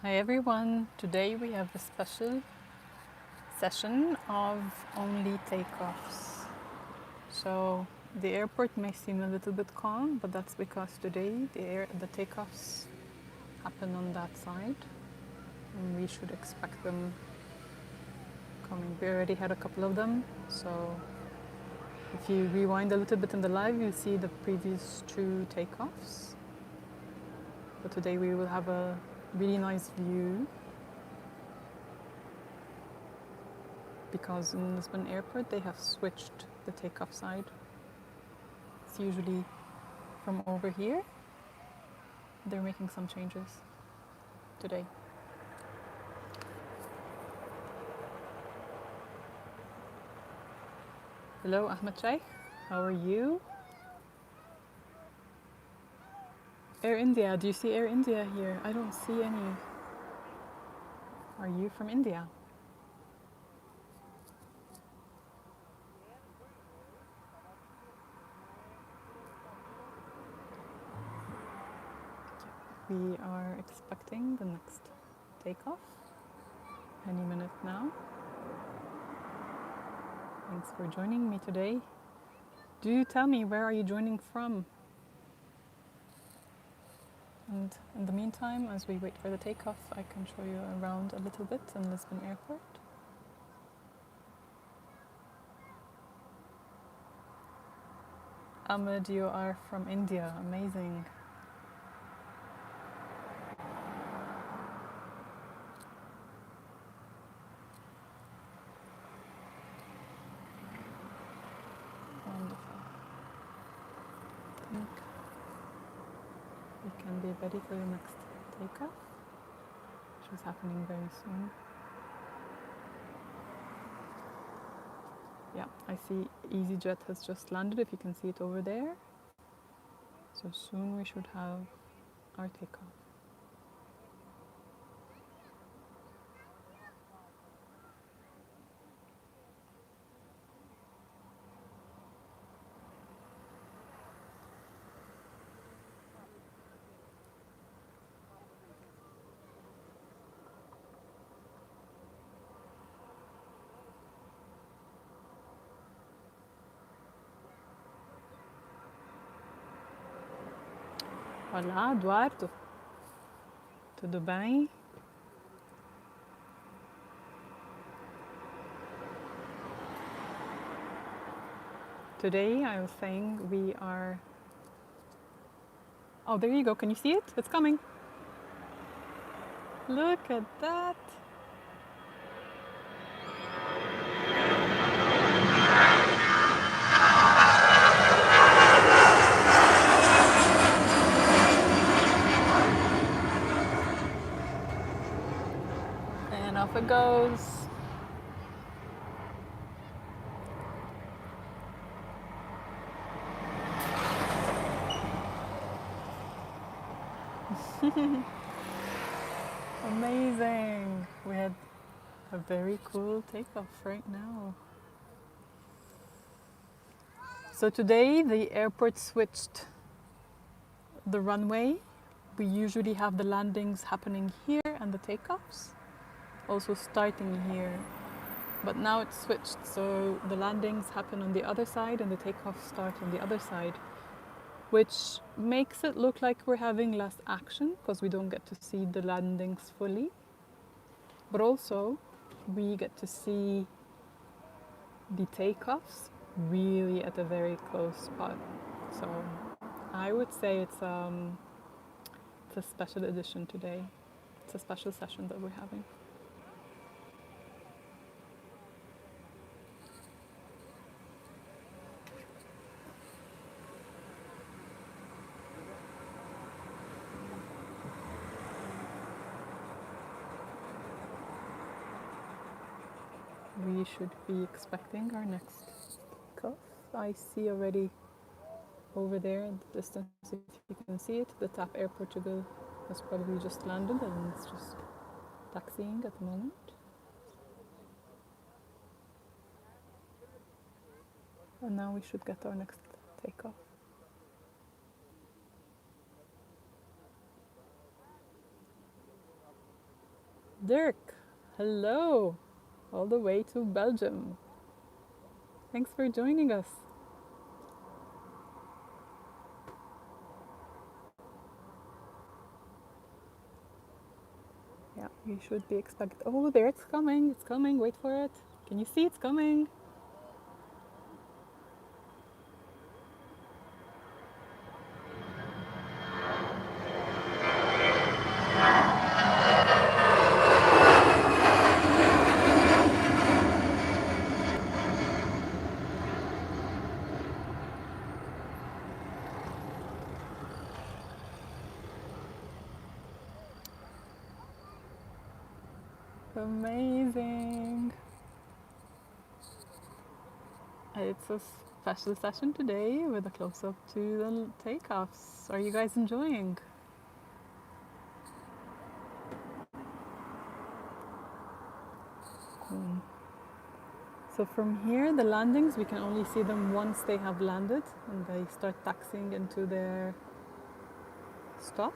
Hi everyone, today we have a special session of only takeoffs. So the airport may seem a little bit calm, but that's because today the takeoffs happen on that side and we should expect them coming. We already had a couple of them, so if you rewind a little bit in the live, you'll see the previous two takeoffs. But today we will have a really nice view because in Lisbon Airport they have switched the takeoff side. It's usually from over here. They're making some changes today. Hello Ahmed Sheikh, how are you? Air India, do you see Air India here? I don't see any. Are you from India? We are expecting the next takeoff any minute now. Thanks for joining me today. Do you tell me where are you joining from? And in the meantime, as we wait for the takeoff, I can show you around a little bit in Lisbon Airport. Ahmed, you are from India. Amazing. Wonderful. I think we can be ready for the next takeoff, which is happening very soon. Yeah, I see EasyJet has just landed, if you can see it over there. So soon we should have our takeoff. Olá, Eduardo. Tudo bem? Today I was saying we are... Oh, there you go. Can you see it? It's coming. Look at that. And off it goes. Amazing. We had a very cool takeoff right now. So today the airport switched the runway. We usually have the landings happening here and the takeoffs also starting here. But now it's switched, so the landings happen on the other side and the takeoffs start on the other side, which makes it look like we're having less action because we don't get to see the landings fully. But also, we get to see the takeoffs really at a very close spot. So I would say it's a special edition today. It's a special session that we're having. We should be expecting our next takeoff. I see already over there in the distance, if you can see it, the TAP Air Portugal has probably just landed and it's just taxiing at the moment. And now we should get our next takeoff. Dirk, hello, all the way to Belgium. Thanks for joining us. Yeah, you should be expecting. Oh, there it's coming, it's coming, wait for it. Can you see it's coming? Amazing. It's a special session today with a close-up to the takeoffs. Are you guys enjoying? Cool. So from here, the landings, we can only see them once they have landed and they start taxiing into their stop.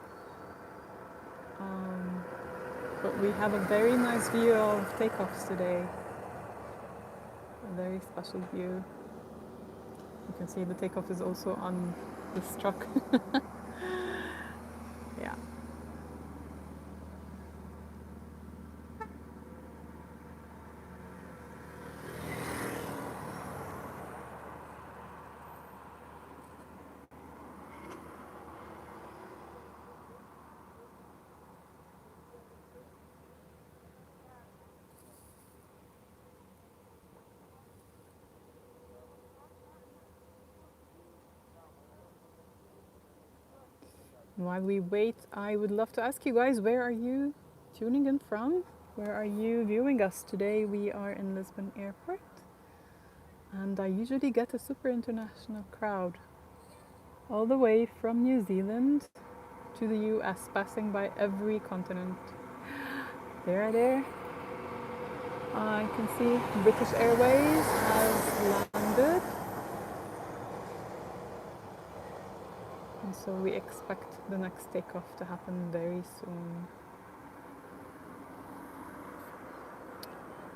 But we have a very nice view of takeoffs today. A very special view. You can see the takeoff is also on this truck. Yeah. While we wait, I would love to ask you guys, where are you tuning in from? Where are you viewing us? Today we are in Lisbon Airport, and I usually get a super international crowd all the way from New Zealand to the US, passing by every continent. There. I can see British Airways has landed. And so we expect the next takeoff to happen very soon.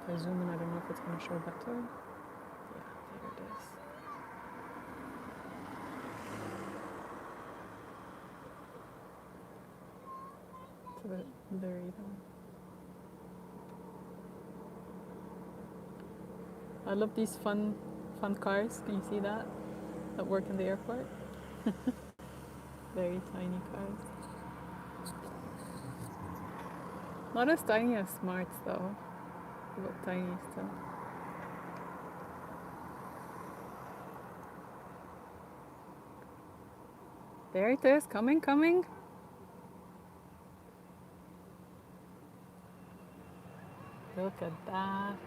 If I zoom in, I don't know if it's going to show better. Yeah, there it is. It's a bit blurry though. I love these fun cars. Can you see that? That work in the airport. Very tiny cars. Not as tiny as Smarts though, but tiny still. There it is, coming. Look at that.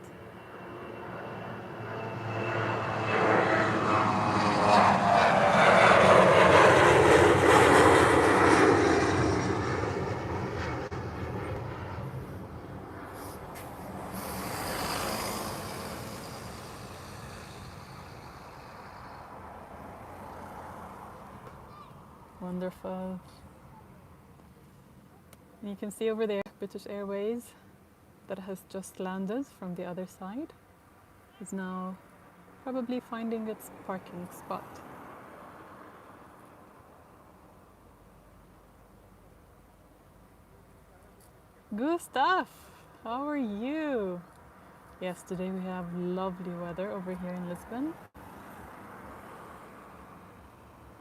Wonderful. And you can see over there British Airways that has just landed from the other side is now probably finding its parking spot. Gustav, how are you? Yes, today we have lovely weather over here in Lisbon.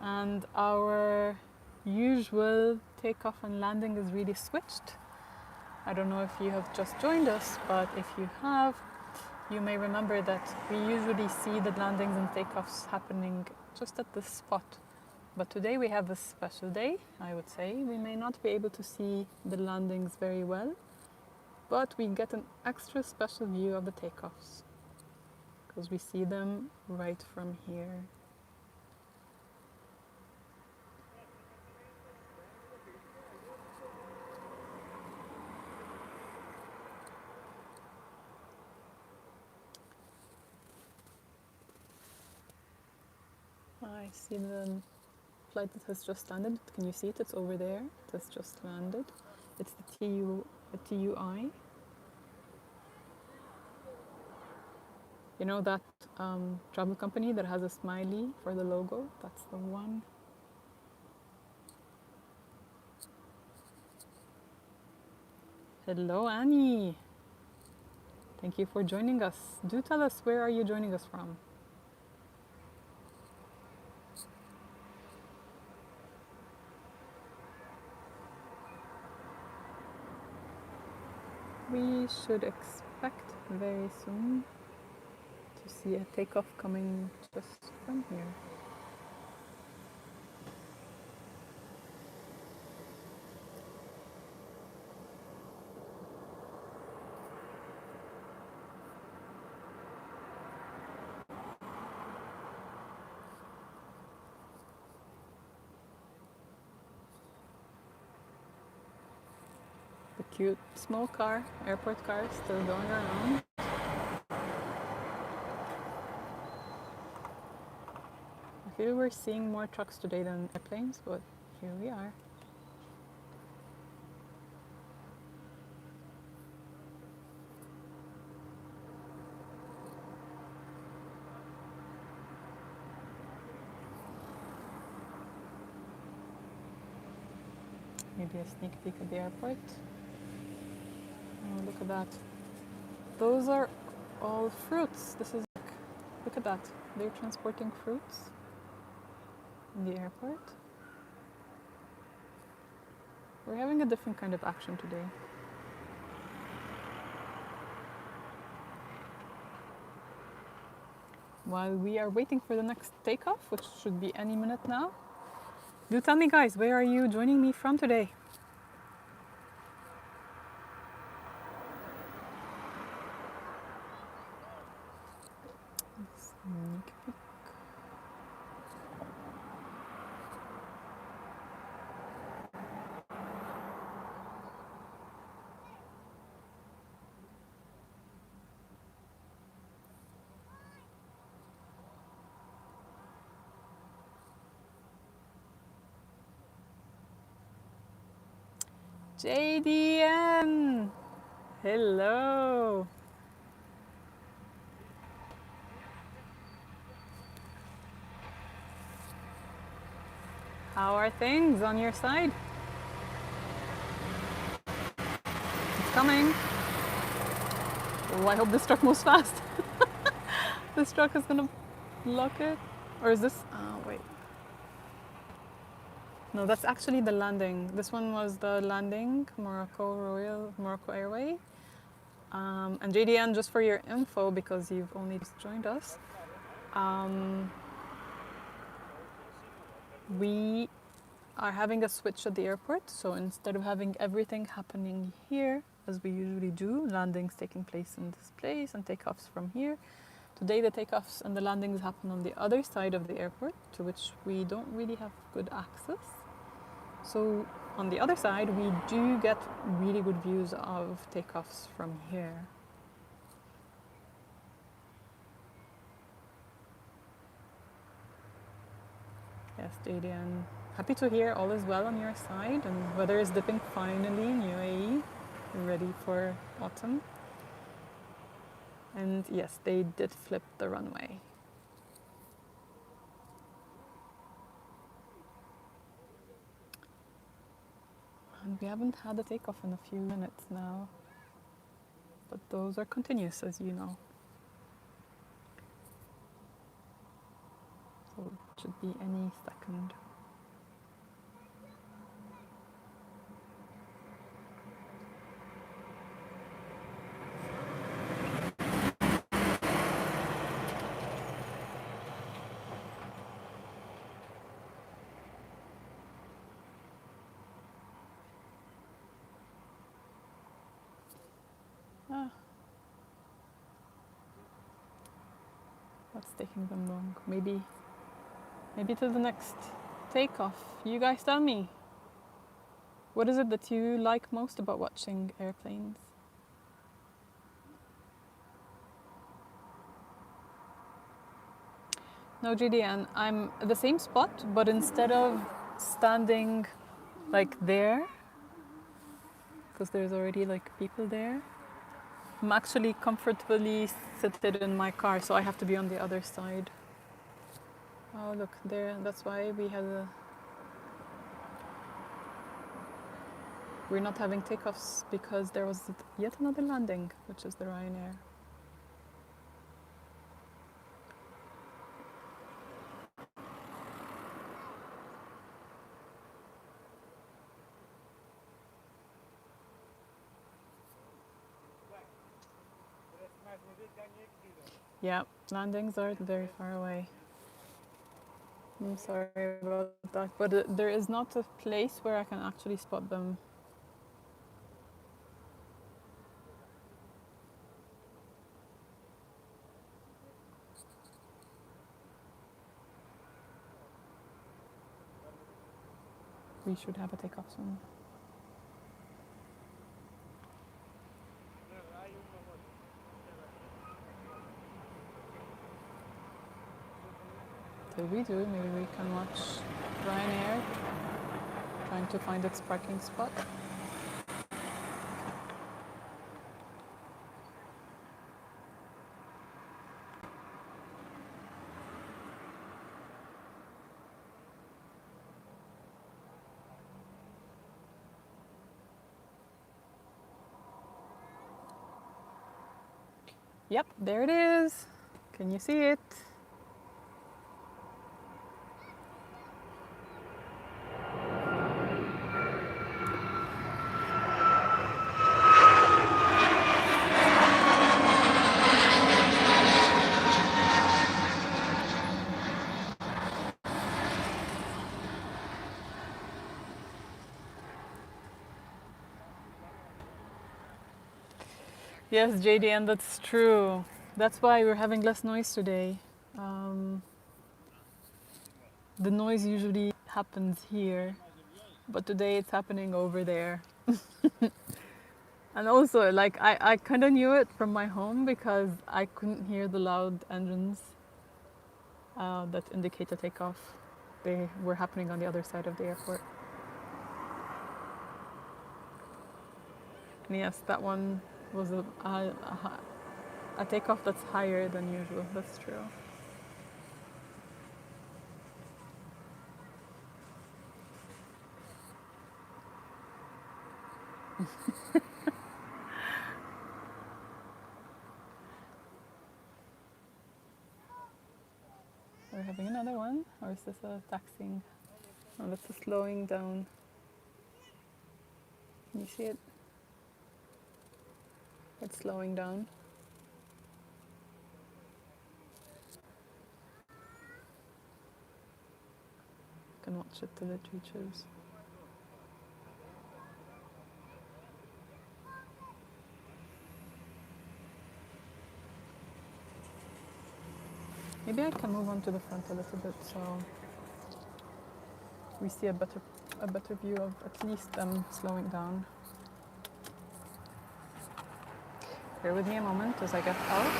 And our usual takeoff and landing is really switched. I don't know if you have just joined us, but if you have, you may remember that we usually see the landings and takeoffs happening just at this spot. But today we have a special day, I would say. We may not be able to see the landings very well, but we get an extra special view of the takeoffs because we see them right from here. I see the flight that has just landed. Can you see it? It's over there. It has just landed. It's the TUI. You know that travel company that has a smiley for the logo? That's the one. Hello, Annie. Thank you for joining us. Do tell us, where are you joining us from? We should expect very soon to see a takeoff coming just from here. The cute small car, airport car, still going around. I feel we're seeing more trucks today than airplanes, but here we are. Maybe a sneak peek at the airport. Oh, look at that. Those are all fruits. This is like, look at that. They're transporting fruits in the airport. We're having a different kind of action today. While we are waiting for the next takeoff, which should be any minute now, do tell me, guys, where are you joining me from today? Sneak peek. JDN! Hello! How are things on your side? It's coming. Oh, I hope this truck moves fast. This truck is gonna block it. Or is this? Oh, wait. No, that's actually the landing. This one was the landing, Morocco Airway. And JDN, just for your info, because you've only just joined us, we are having a switch at the airport. So instead of having everything happening here, as we usually do, landings taking place in this place and takeoffs from here, today the takeoffs and the landings happen on the other side of the airport, to which we don't really have good access. So on the other side, we do get really good views of takeoffs from here. Yes, JDN. Happy to hear all is well on your side, and weather is dipping finally in UAE, ready for autumn. And yes, they did flip the runway. And we haven't had a takeoff in a few minutes now, but those are continuous, as you know. So it should be any second. What's taking them long? Maybe to the next takeoff. You guys tell me. What is it that you like most about watching airplanes? No, JDN, I'm at the same spot, but instead of standing like there, because there's already like people there, I'm actually comfortably seated in my car, so I have to be on the other side. Oh, look there. That's why we're not having takeoffs, because there was yet another landing, which is the Ryanair. Yeah, landings are very far away. I'm sorry about that, but there is not a place where I can actually spot them. We should have a takeoff soon. Till we do, maybe we can watch Ryanair trying to find its parking spot. Yep, there it is. Can you see it? Yes, JDN, that's true. That's why we're having less noise today. The noise usually happens here, but today it's happening over there. And also, like, I kind of knew it from my home because I couldn't hear the loud engines that indicate a takeoff. They were happening on the other side of the airport. And yes, that one was a takeoff that's higher than usual. That's true. We're having another one, or is this a taxiing? Oh, that's a slowing down. Can you see it? It's slowing down. You can watch it till it reaches. Maybe I can move on to the front a little bit so we see a better view of at least them slowing down. Bear with me a moment as I get out.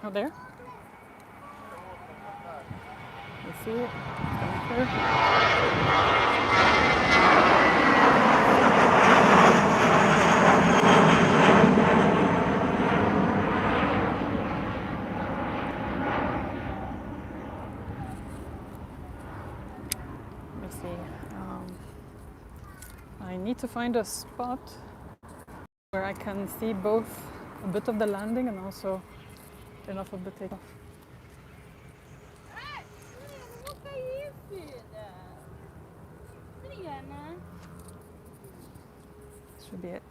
Oh, there? You see it? Coming through. Let me see. I need to find a spot where I can see both a bit of the landing and also enough of the takeoff. This should be it.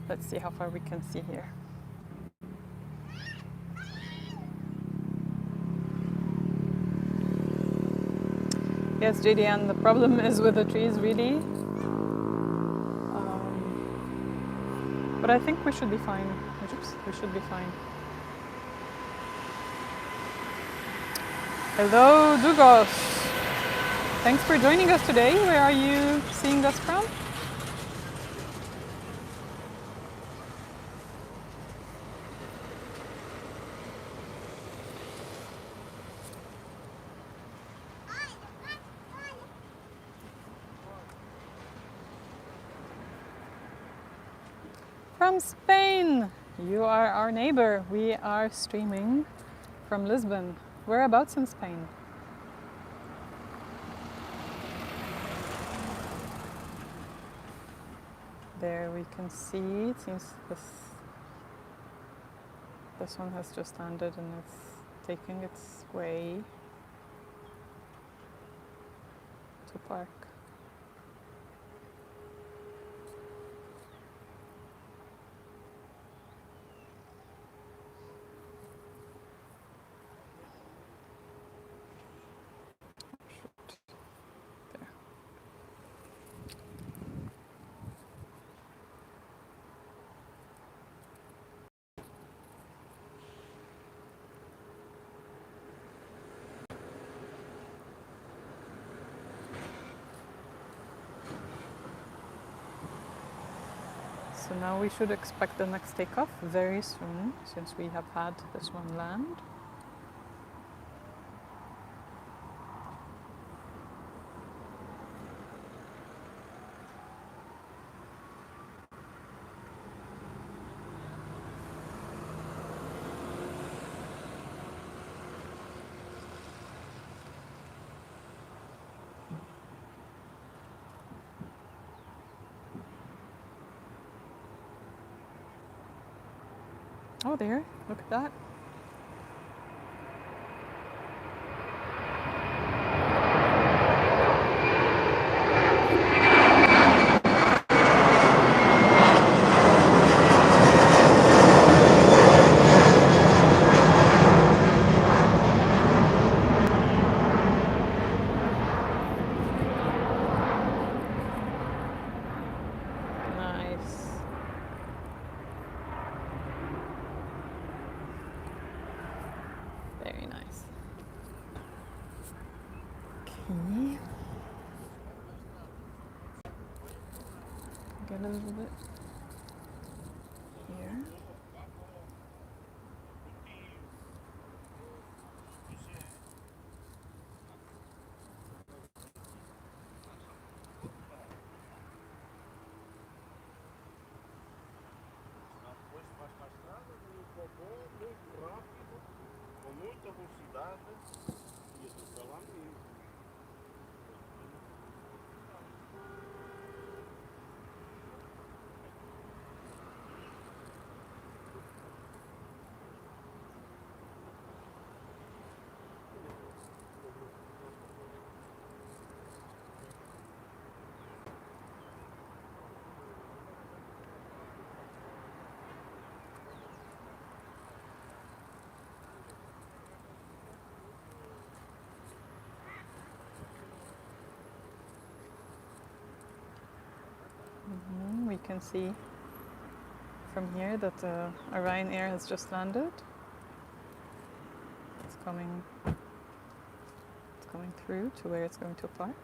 Let's see how far we can see here. Yes, JDN, the problem is with the trees, really. But I think we should be fine. Oops, we should be fine. Hello, Dugos. Thanks for joining us today. Where are you seeing us from? From Spain. You are our neighbor. We are streaming from Lisbon. Whereabouts in Spain? There we can see, it seems this one has just landed and it's taking its way to park. So now we should expect the next takeoff very soon, since we have had this one land. Oh, there, look at that. Nice. Very nice. Okay. Get a little bit here. We can see from here that Orion Air has just landed. It's coming through to where it's going to park.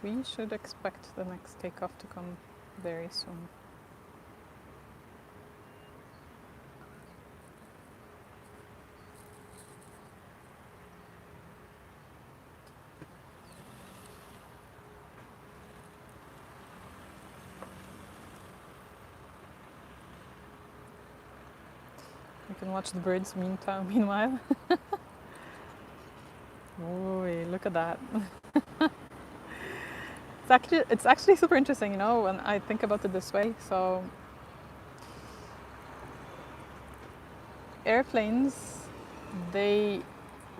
We should expect the next takeoff to come very soon. can watch the birds meanwhile. Boy, look at that. It's actually super interesting, you know, when I think about it this way. So airplanes, they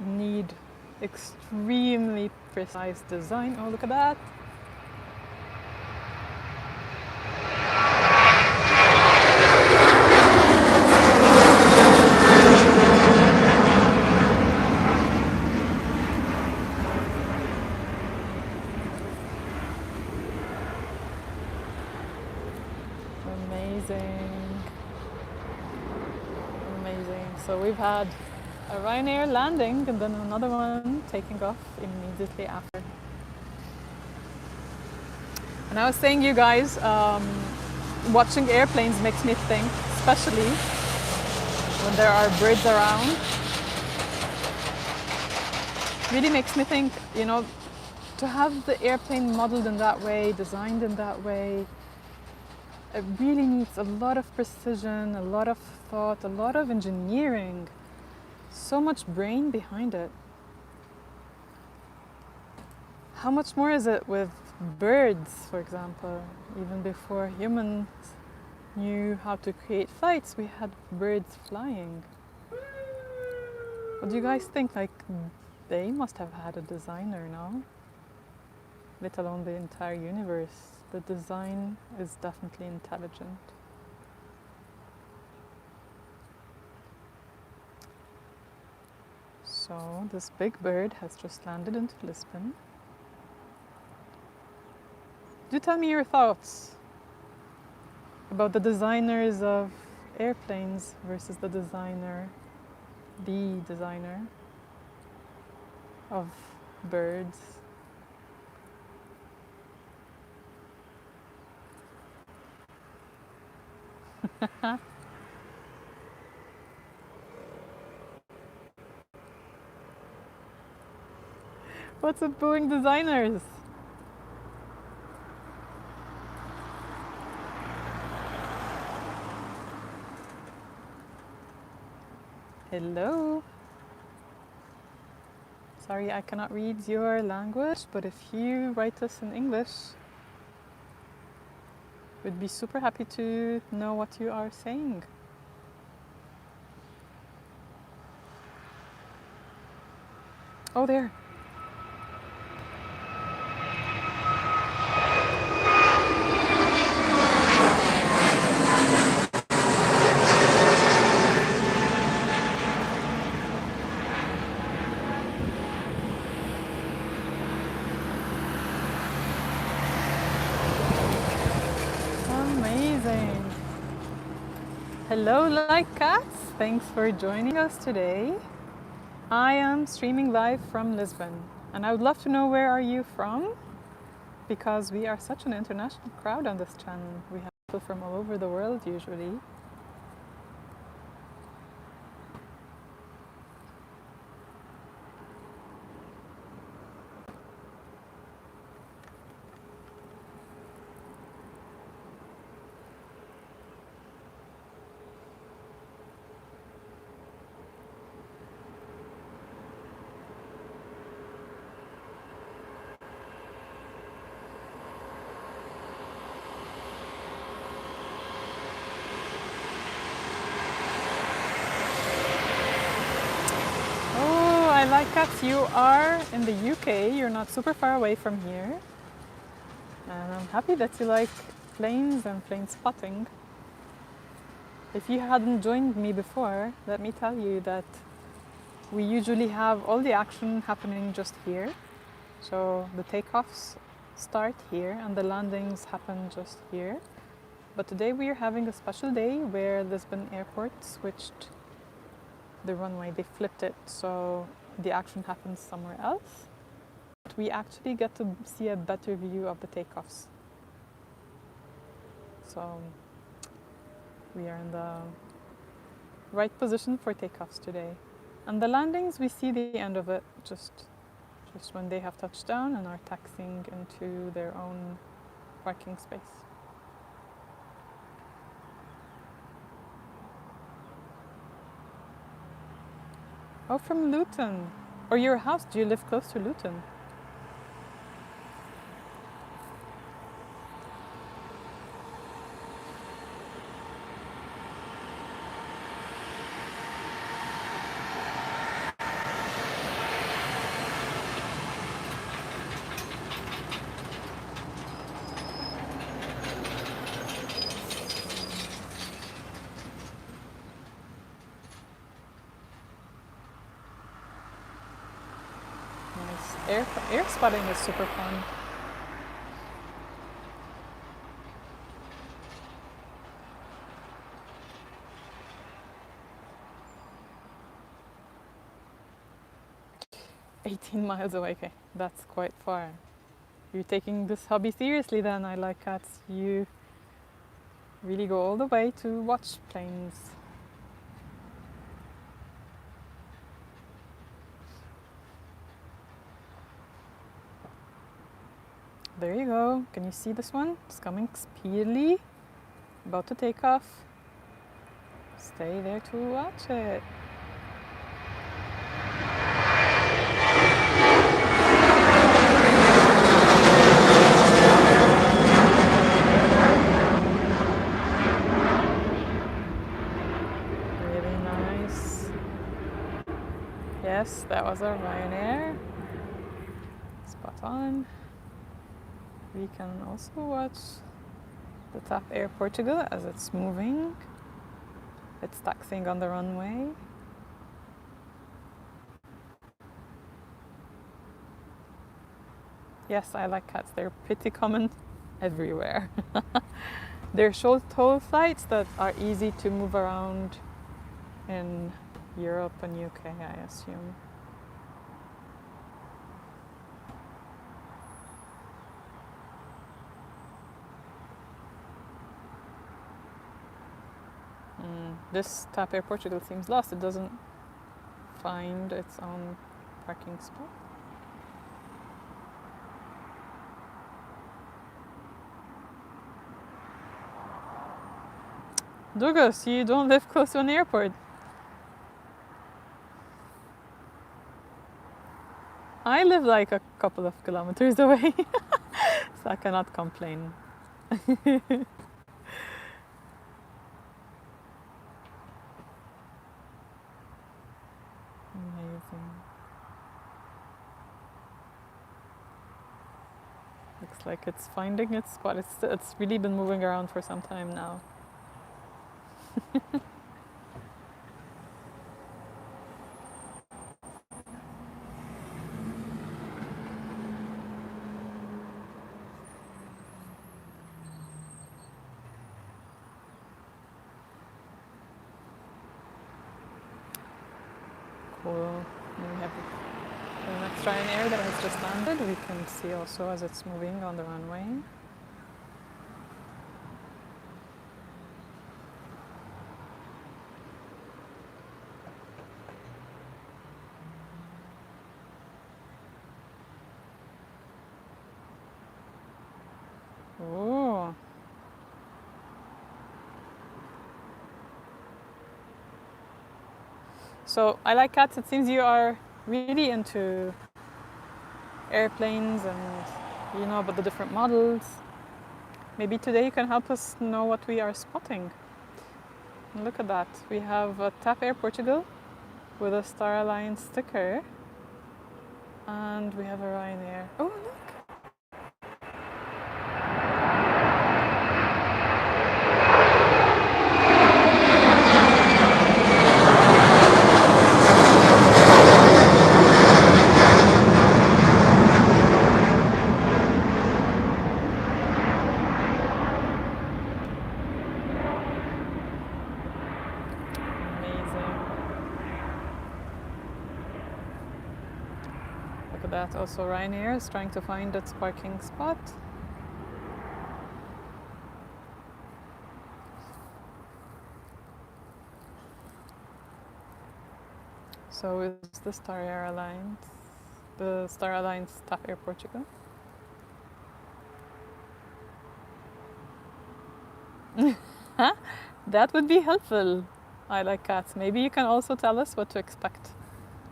need extremely precise design. Oh, look at that. Amazing. Amazing. So we've had a Ryanair landing and then another one taking off immediately after. And I was saying, you guys, watching airplanes makes me think, especially when there are birds around, really makes me think, you know, to have the airplane modeled in that way, designed in that way, it really needs a lot of precision, a lot of thought, a lot of engineering, so much brain behind it. How much more is it with birds, for example? Even before humans knew how to create flights, we had birds flying. What do you guys think? Like, they must have had a designer, no? Let alone the entire universe. The design is definitely intelligent. So this big bird has just landed into Lisbon. Do tell me your thoughts about the designers of airplanes versus the designer of birds. What's with booing designers? Hello. Sorry, I cannot read your language, but if you write us in English, we'd be super happy to know what you are saying. Oh, there. Amazing. Hello, like cats. Thanks for joining us today. I am streaming live from Lisbon, and I would love to know where are you from, because we are such an international crowd on this channel. We have people from all over the world usually. Like cats, you are in the UK, you're not super far away from here. And I'm happy that you like planes and plane spotting. If you hadn't joined me before, let me tell you that we usually have all the action happening just here. So the takeoffs start here and the landings happen just here. But today we are having a special day where Lisbon Airport switched the runway. They flipped it, so the action happens somewhere else. But we actually get to see a better view of the takeoffs. So we are in the right position for takeoffs today. And the landings, we see the end of it just when they have touched down and are taxiing into their own parking space. Oh, from Luton. Or your house, do you live close to Luton? Nice. Air spotting is super fun. $18 miles away, okay, that's quite far. You're taking this hobby seriously then. I like cats. You really go all the way to watch planes. There you go. Can you see this one? It's coming speedily. About to take off. Stay there to watch it. Really nice. Yes, that was our Ryanair. Spot on. We can also watch the TAP Air Portugal as it's moving. It's taxiing on the runway. Yes, I like cats. They're pretty common everywhere. They're short haul flights that are easy to move around in Europe and UK, I assume. This TAP Air Portugal seems lost. It doesn't find its own parking spot. Douglas, you don't live close to an airport. I live like a couple of kilometers away, so I cannot complain. Amazing. Looks like it's finding its spot. It's really been moving around for some time now. Cool. And we have the next Ryanair that has just landed. We can see also as it's moving on the runway. Oh. So I like cats. It seems you are really into airplanes and you know about the different models. Maybe today you can help us know what we are spotting. And look at that. We have a TAP Air Portugal with a Star Alliance sticker. And we have a Ryanair. Oh, look. Look at that. Also, Ryanair is trying to find its parking spot. So is the Star Alliance, the Star Alliance TAP Air Portugal. That would be helpful. I like cats. Maybe you can also tell us what to expect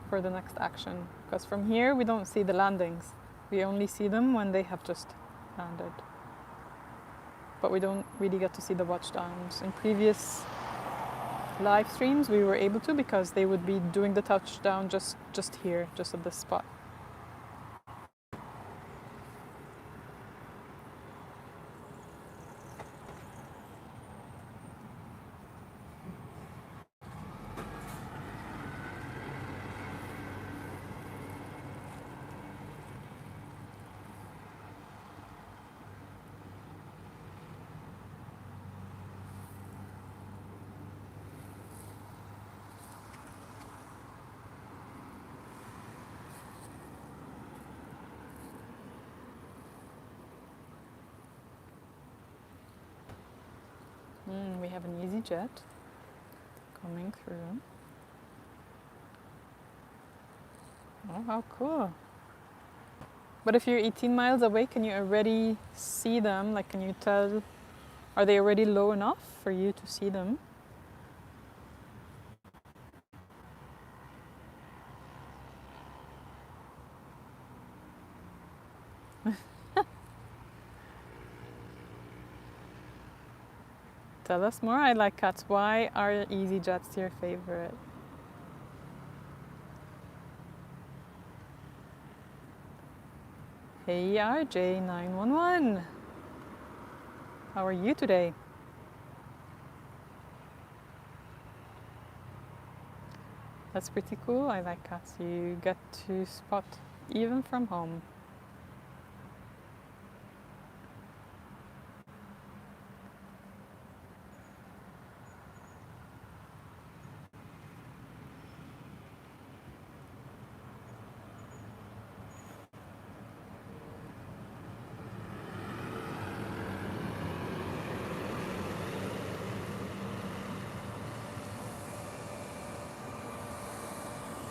for the next action. Because from here we don't see the landings. We only see them when they have just landed. But we don't really get to see the watchdowns. In previous live streams we were able to, because they would be doing the touchdown just here, just at this spot. We have an EasyJet coming through. Oh, how cool. But if you're 18 miles away, can you already see them? Like, can you tell, are they already low enough for you to see them? Tell us more. I like cats. Why are EasyJets your favorite? Hey RJ911. How are you today? That's pretty cool. I like cats. You get to spot even from home.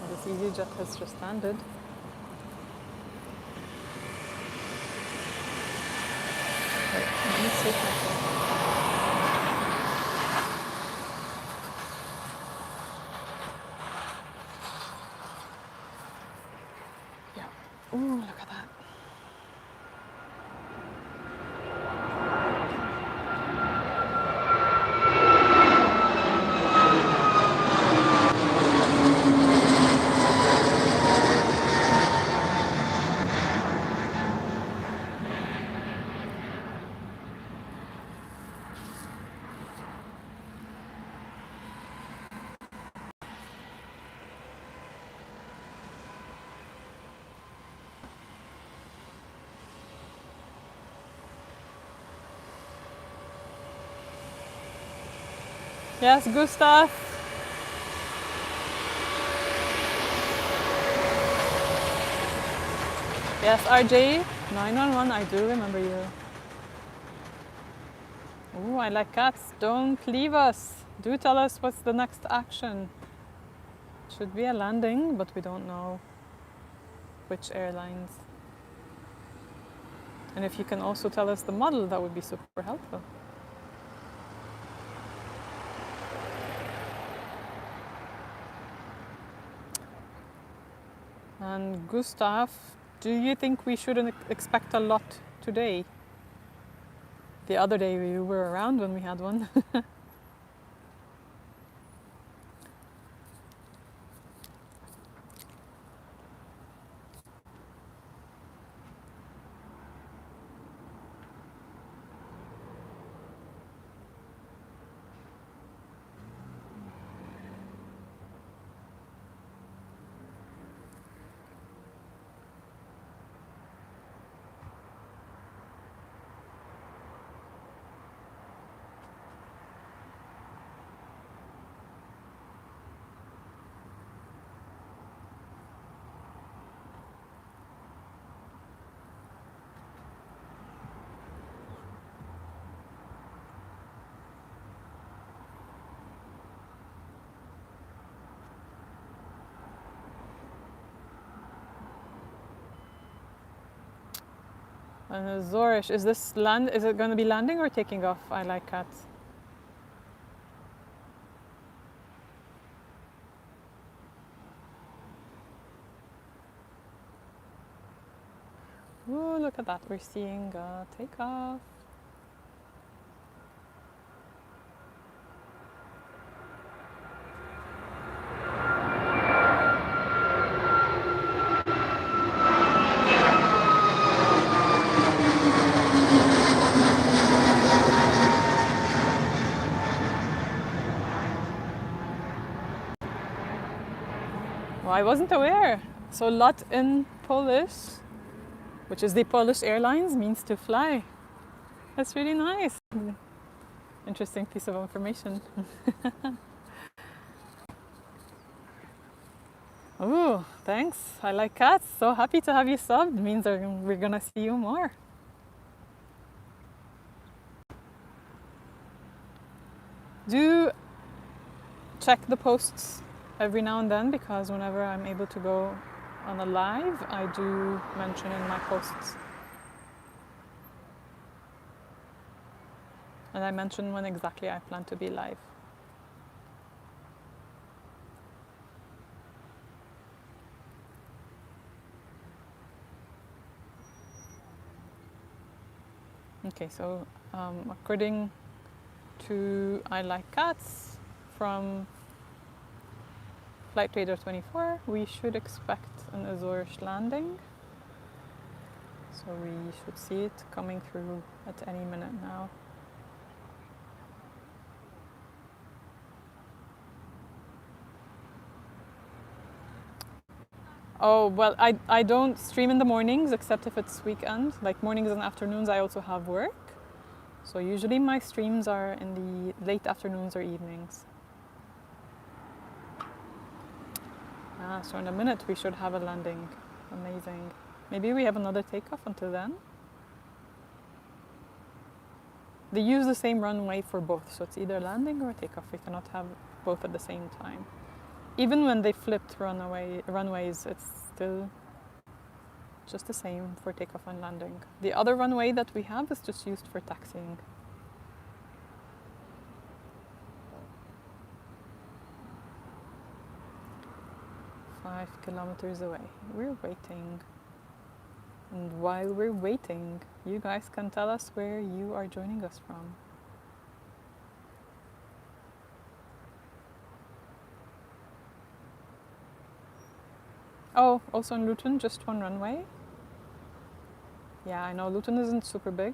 This EasyJet has just landed. Wait, let me see if I can. Yeah. Ooh, look at that. Yes, Gustav. Yes, RJ911, I do remember you. Ooh, I like cats. Don't leave us. Do tell us what's the next action. Should be a landing, but we don't know which airlines. And if you can also tell us the model, that would be super helpful. And Gustav, do you think we shouldn't expect a lot today? The other day you were around when we had one. Zorish, is this land? Is it going to be landing or taking off? I like cats. look at that. We're seeing a takeoff. Well, I wasn't aware. So lot in Polish, which is the Polish Airlines, means to fly. That's really nice. Interesting piece of information. Oh, thanks. I like cats. So happy to have you subbed. Means we're gonna see you more. Do check the posts every now and then, because whenever I'm able to go on a live, I do mention in my posts. And I mention when exactly I plan to be live. Okay, so according to I Like Cats from Flight Radar 24, we should expect an Azores landing. So we should see it coming through at any minute now. Oh, well, I don't stream in the mornings except if it's weekend. Like mornings and afternoons, I also have work. So usually my streams are in the late afternoons or evenings. So in a minute we should have a landing. Amazing. Maybe we have another takeoff until then. They use the same runway for both, so it's either landing or takeoff. We cannot have both at the same time. Even when they flipped runways, it's still just the same for takeoff and landing. The other runway that we have is just used for taxiing. Five kilometers away. We're waiting. And while we're waiting, you guys can tell us where you are joining us from. Oh, also in Luton, just one runway. Yeah, I know Luton isn't super big.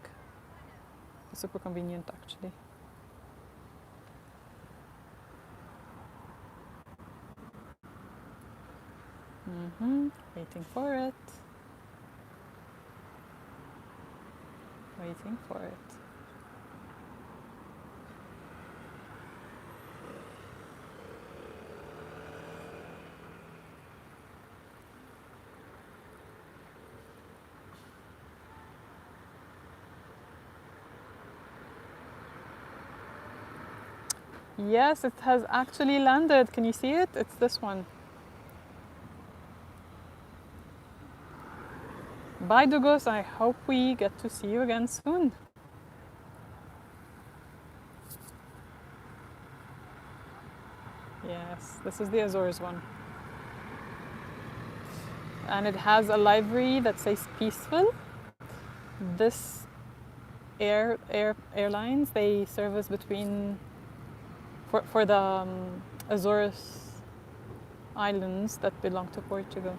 It's super convenient actually. Waiting for it. Waiting for it. Yes, it has actually landed. Can you see it? It's this one. Bye, Dugos. I hope we get to see you again soon. Yes, this is the Azores one. And it has a livery that says peaceful. This airlines, they service between, for the Azores islands that belong to Portugal.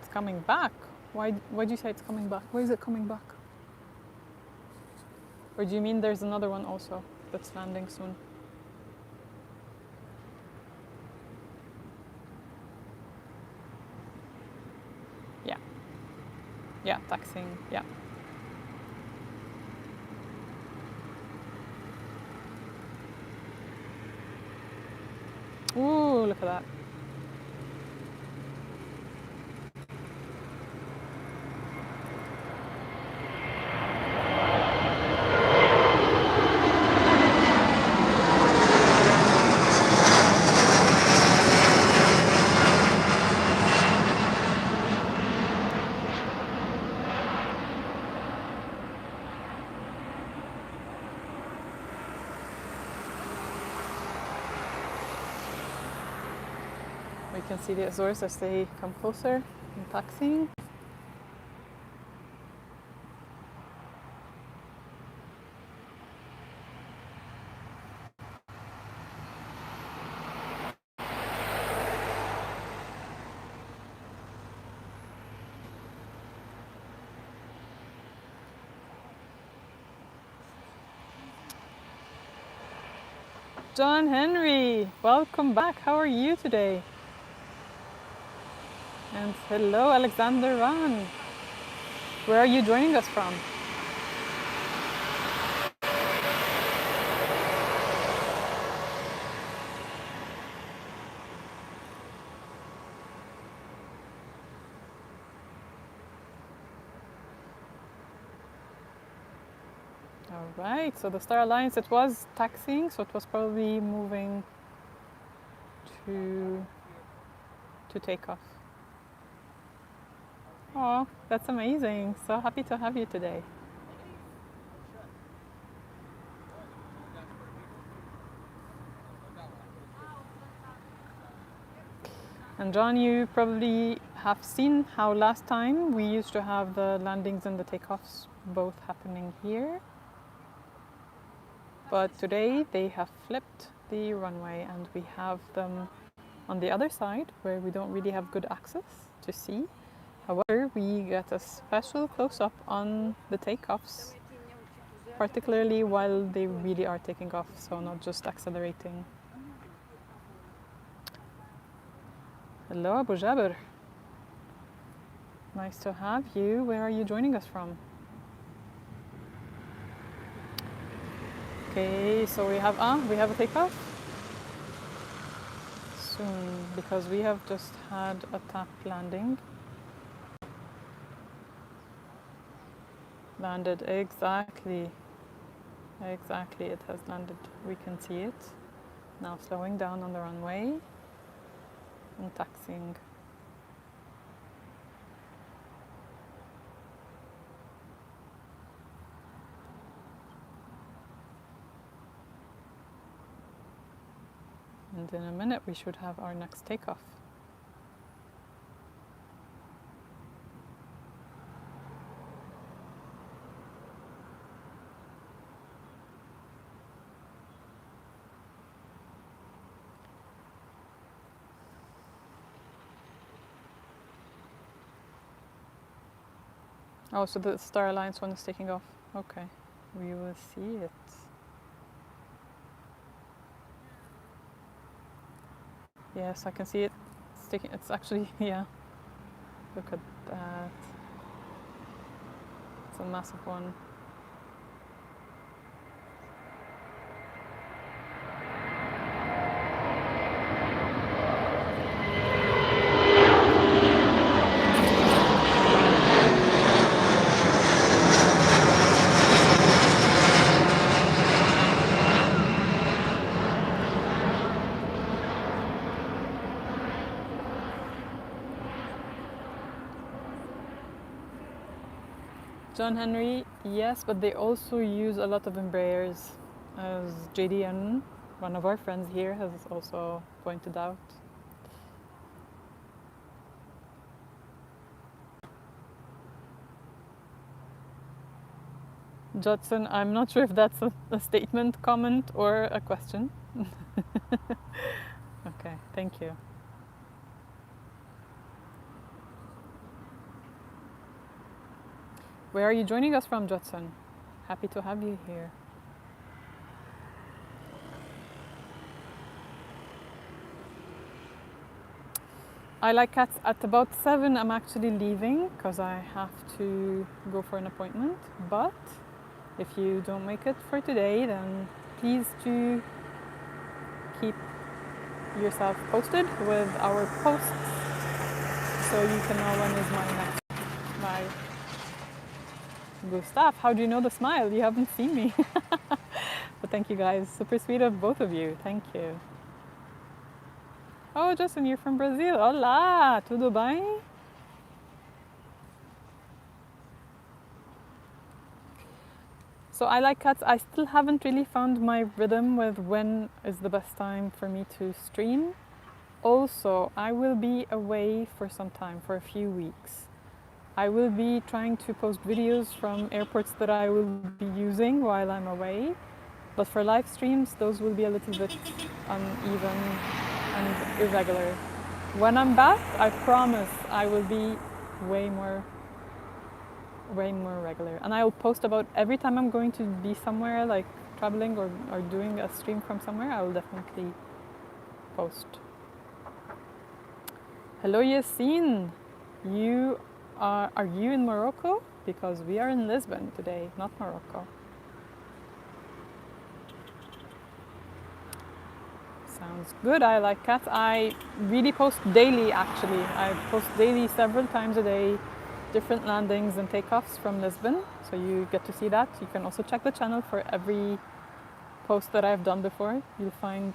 It's coming back. Why do you say it's coming back? Why is it coming back? Or do you mean there's another one also that's landing soon? Yeah. Yeah, taxiing, yeah. Ooh, look at that. can see the Azores as they come closer and taxiing. John Henry, welcome back. How are you today? And hello, Alexander Ran. Where are you joining us from? All right, so the Star Alliance, it was taxiing, so it was probably moving to take off. Oh, that's amazing. So happy to have you today. And John, you probably have seen how last time we used to have the landings and the takeoffs both happening here. But today they have flipped the runway and we have them on the other side where we don't really have good access to see. However, we get a special close-up on the takeoffs, particularly while they really are taking off, so not just accelerating. Hello, Abu Jaber. Nice to have you. Where are you joining us from? Okay, so we have a takeoff soon because we have just had a tap landing. Landed exactly, it has landed. We can see it. Now slowing down on the runway and taxiing. And in a minute we should have our next takeoff. Oh, so the Star Alliance one is taking off. Okay, we will see it. Yes, I can see it. It's actually, yeah. Look at that. It's a massive one. John Henry, yes, but they also use a lot of Embraers, as JDN, one of our friends here, has also pointed out. Judson, I'm not sure if that's a statement, comment, or a question. Okay, thank you. Where are you joining us from, Judson? Happy to have you here. I like cats. At about 7 I'm actually leaving because I have to go for an appointment. But if you don't make it for today, then please do keep yourself posted with our posts so you can know when is my next live. Gustav, how do you know the smile? You haven't seen me. But thank you guys. Super sweet of both of you. Thank you. Oh, Justin, you're from Brazil. Olá, tudo bem? So I like cats. I still haven't really found my rhythm with when is the best time for me to stream. also, I will be away for some time, for a few weeks. I will be trying to post videos from airports that I will be using while I'm away. But for live streams, those will be a little bit uneven and irregular. When I'm back, I promise I will be way more regular. And I'll post about every time I'm going to be somewhere, like traveling or doing a stream from somewhere, I will definitely post. Hello Yassine, are you in Morocco? Because we are in Lisbon today, not Morocco. Sounds good. I like cats. I really post daily actually. I post daily several times a day, different landings and takeoffs from Lisbon. So you get to see that. You can also check the channel for every post that I've done before. You'll find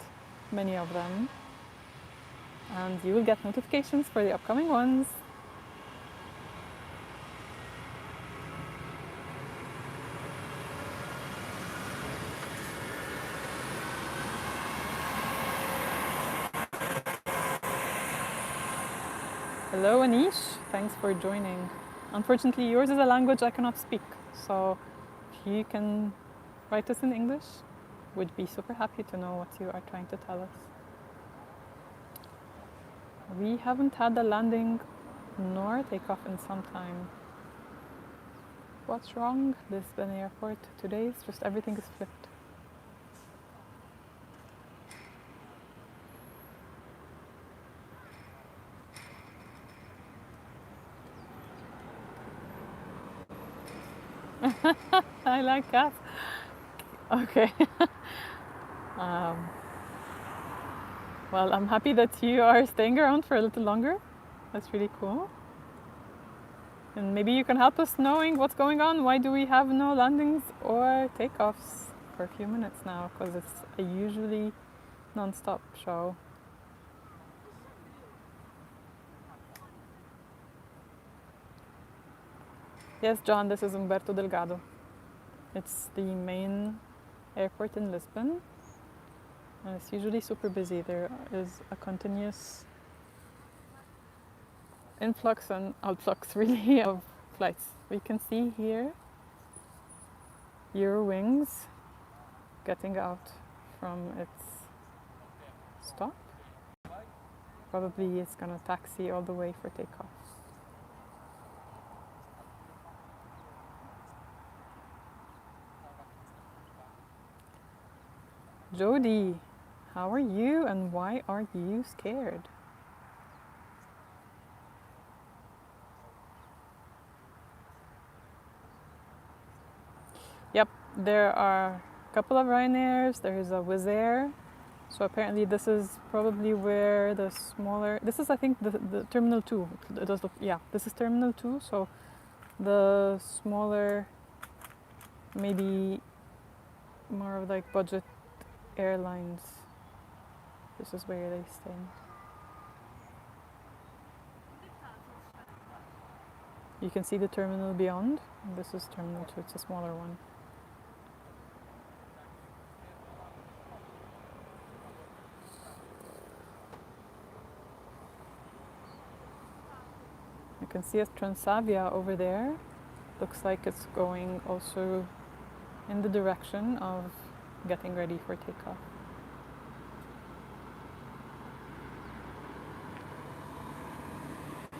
many of them. And you will get notifications for the upcoming ones. Hello Anish, thanks for joining. Unfortunately, yours is a language I cannot speak, so if you can write us in English, we'd be super happy to know what you are trying to tell us. We haven't had a landing nor takeoff in some time. What's wrong? Lisbon Airport today is just everything is flipped. I like cats. Okay. Well, I'm happy that you are staying around for a little longer. That's really cool. And maybe you can help us knowing what's going on. Why do we have no landings or takeoffs for a few minutes now? Because it's a usually non-stop show. Yes, John, this is Umberto Delgado. It's the main airport in Lisbon. And it's usually super busy. There is a continuous influx and outflux really of flights. We can see here Eurowings getting out from its stop. Probably it's gonna taxi all the way for takeoff. Jody, how are you and why are you scared? Yep, there are a couple of Ryanairs, there's a Wizz Air. So apparently this is probably where the smaller, this is I think the Terminal 2. It does look, yeah, this is Terminal 2, so the smaller, maybe more of like budget airlines. This is where they stay. You can see the terminal beyond. This is Terminal 2, it's a smaller one. You can see a Transavia over there. Looks like it's going also in the direction of getting ready for takeoff.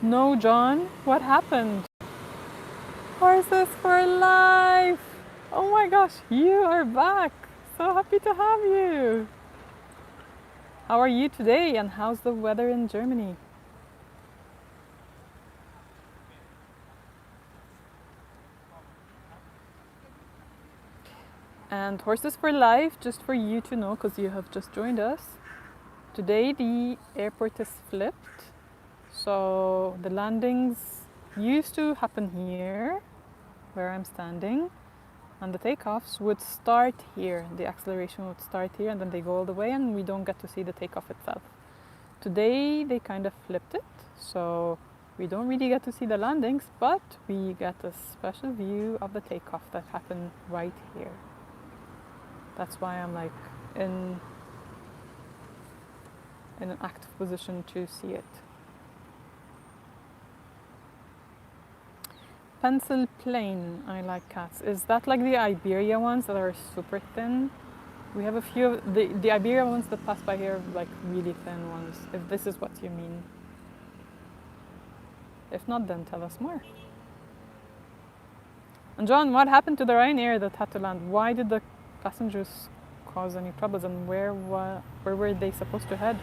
No, John, what happened? Horses for life! Oh my gosh, you are back! So happy to have you! How are you today and how's the weather in Germany? And Horses for Life, just for you to know, because you have just joined us, today the airport is flipped. So the landings used to happen here, where I'm standing, and the takeoffs would start here. The acceleration would start here and then they go all the way and we don't get to see the takeoff itself. Today they kind of flipped it, so we don't really get to see the landings, but we get a special view of the takeoff that happened right here. That's why I'm like in in an active position to see it. Pencil plane, I like cats. Is that like the Iberia ones that are super thin? We have a few of the Iberia ones that pass by here, like really thin ones, if this is what you mean. If not, then tell us more. And John, what happened to the Ryanair that had to land? Why did the passengers cause any troubles, and where were they supposed to head?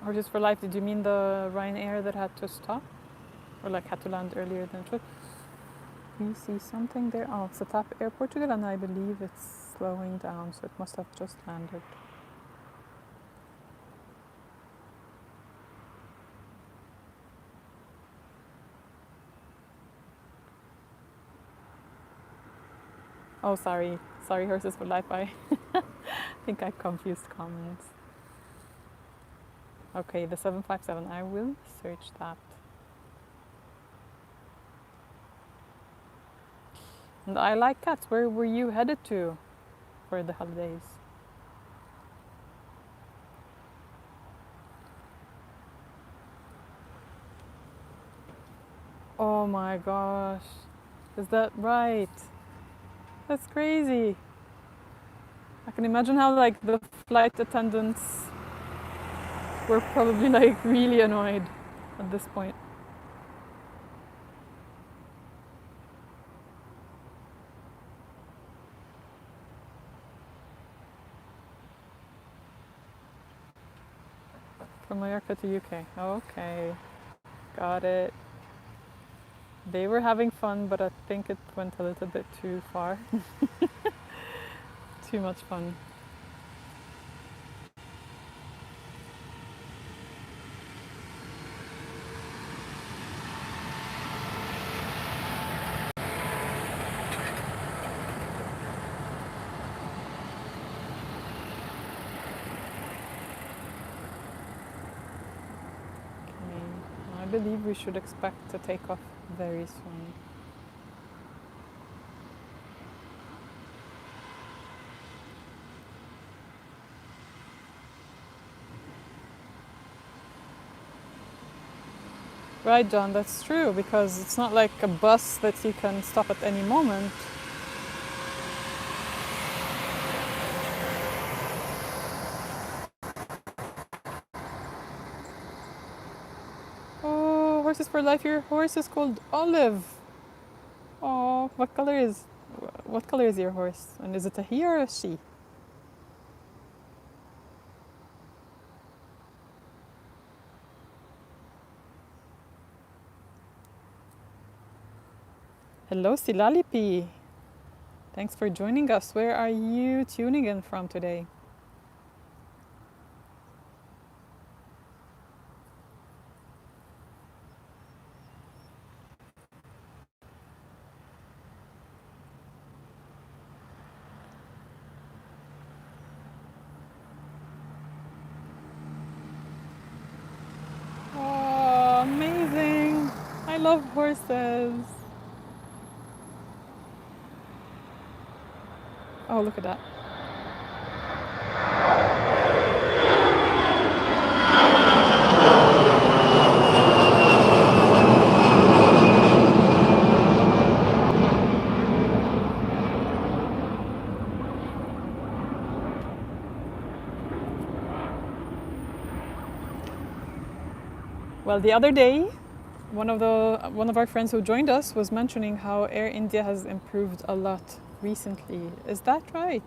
Horses for life, did you mean the Ryanair that had to stop? Or like had to land earlier than it should? We see something there. Oh, it's a TAP Air Portugal, and I believe it's slowing down, so it must have just landed. Oh, sorry. Sorry, Horses for Life. I think I confused comments. Okay, the 757. I will search that. And I like cats. Where were you headed to for the holidays? Oh my gosh. Is that right? That's crazy. I can imagine how like the flight attendants were probably like really annoyed at this point. From Mallorca to UK. Okay, got it. They were having fun, but I think it went a little bit too far. Too much fun. I believe we should expect to take off very soon. Right, John, that's true, because it's not like a bus that you can stop at any moment. Oh, Horses for Life, your horse is called Olive. Oh, what color is your horse? And is it a he or a she? Hello, Silalipi. Thanks for joining us. Where are you tuning in from today? Oh, amazing. I love horses. Oh, look at that. Well, the other day, one of our friends who joined us was mentioning how Air India has improved a lot recently. Is that right?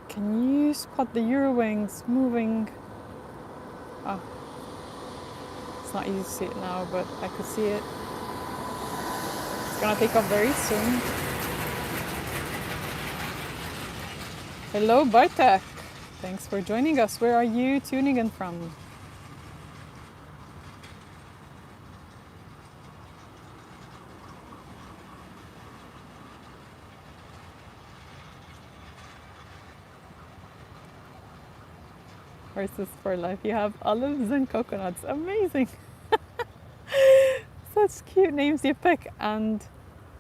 Can you spot the Eurowings moving? Oh, it's not easy to see it now, but I could see it. It's gonna take off very soon. Hello, Bartek. Thanks for joining us. Where are you tuning in from? Horses for life. You have olives and coconuts. Amazing. Such cute names you pick. And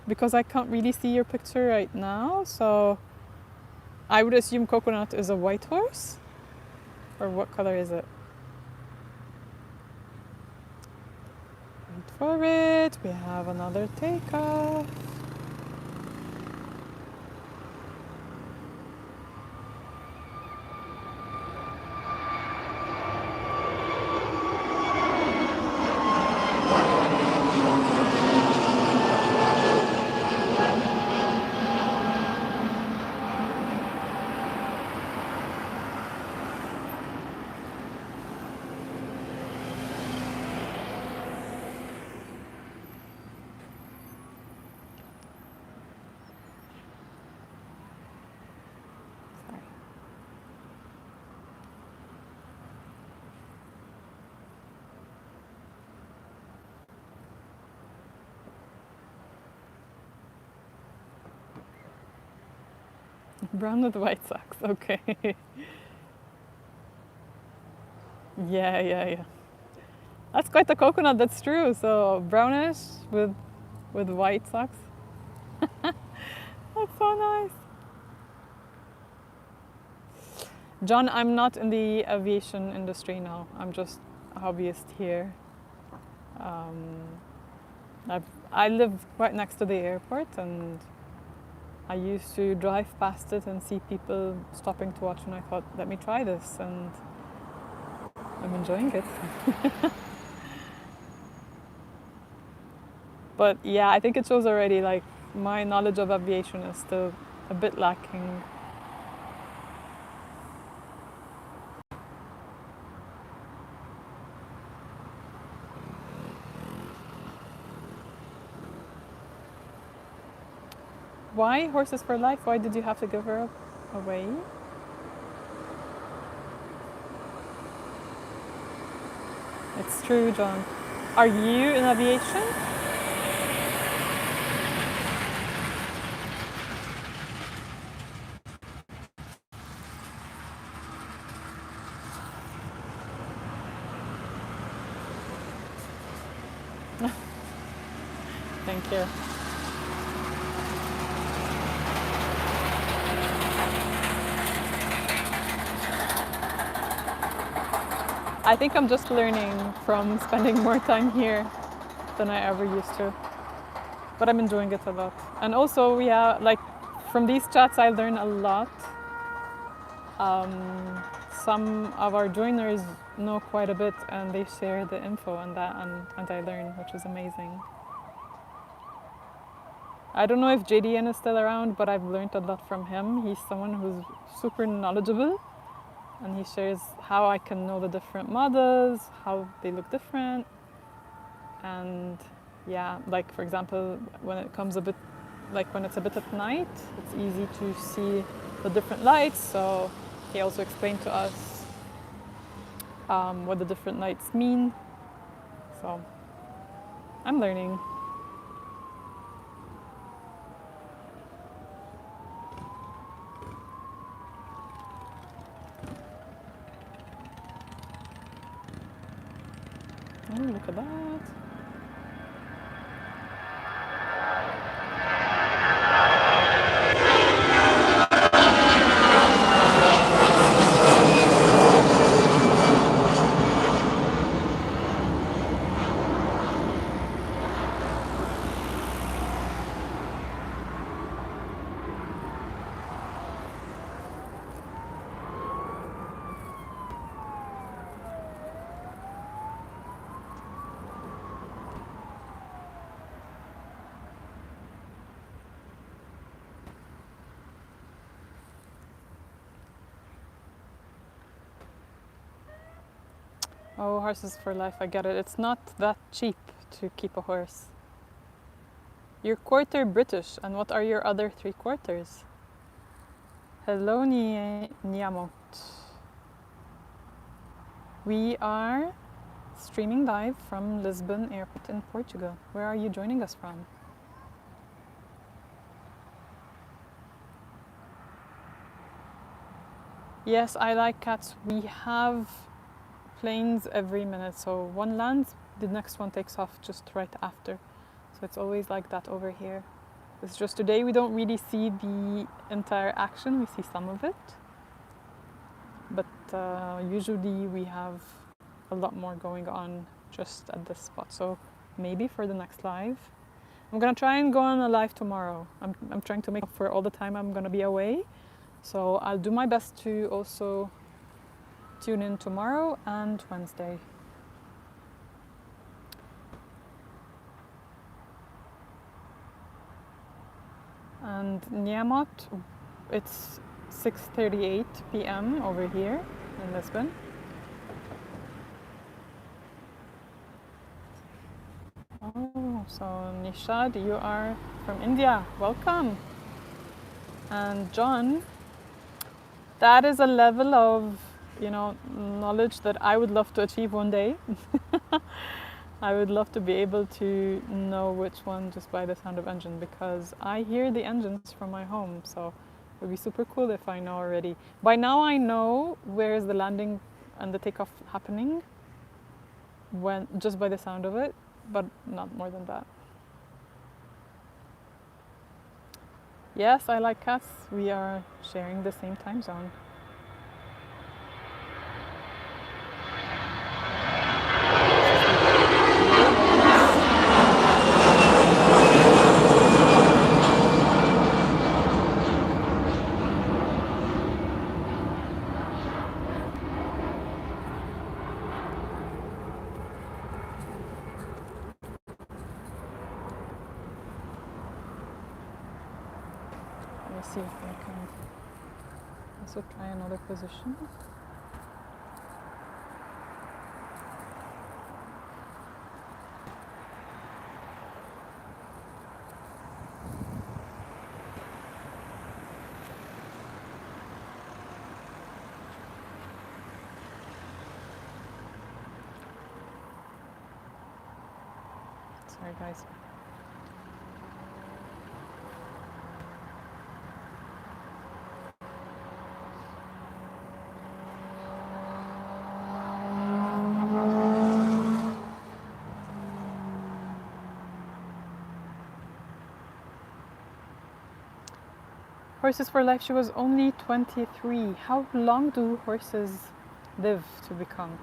because I can't really see your picture right now, so I would assume coconut is a white horse? Or what color is it? Wait for it. We have another takeoff. Brown with white socks, okay. Yeah. That's quite the coconut, that's true. So brownish with white socks. That's so nice. John, I'm not in the aviation industry now. I'm just a hobbyist here. I live right next to the airport, and I used to drive past it and see people stopping to watch, and I thought, let me try this, and I'm enjoying it. But yeah, I think it shows already, like, my knowledge of aviation is still a bit lacking. Why Horses for Life? Why did you have to give her away? It's true, John. Are you in aviation? Thank you. I think I'm just learning from spending more time here than I ever used to. But I'm enjoying it a lot. And also, yeah, like from these chats, I learn a lot. Some of our joiners know quite a bit, and they share the info on that, and I learn, which is amazing. I don't know if JDN is still around, but I've learned a lot from him. He's someone who's super knowledgeable, and he shares how I can know the different models, how they look different, and yeah, like for example, when it comes a bit, like when it's a bit at night, it's easy to see the different lights. So he also explained to us what the different lights mean. So I'm learning. Oh, look at that. Oh, Horses for Life, I get it. It's not that cheap to keep a horse. You're quarter British, and what are your other 3 quarters? Hello, Niamot. We are streaming live from Lisbon Airport in Portugal. Where are you joining us from? Yes, I like cats. We have planes every minute, so one lands, the next one takes off just right after. So it's always like that over here. It's just today we don't really see the entire action, we see some of it. But usually we have a lot more going on just at this spot. So maybe for the next live. I'm gonna try and go on a live tomorrow. I'm trying to make up for all the time I'm gonna be away. So I'll do my best to also tune in tomorrow and Wednesday. And Niamot, it's 6:38 p.m. over here in Lisbon. Oh, so Nishad, you are from India. Welcome. And John, that is a level of, knowledge that I would love to achieve one day. I would love to be able to know which one just by the sound of engine, because I hear the engines from my home, so it would be super cool if I know already. By now I know where is the landing and the takeoff happening just by the sound of it, but not more than that. Yes, I like cats. We are sharing the same time zone. Let me see if I can also try another position. Sorry guys. Horses for Life, she was only 23. How long do horses live to become?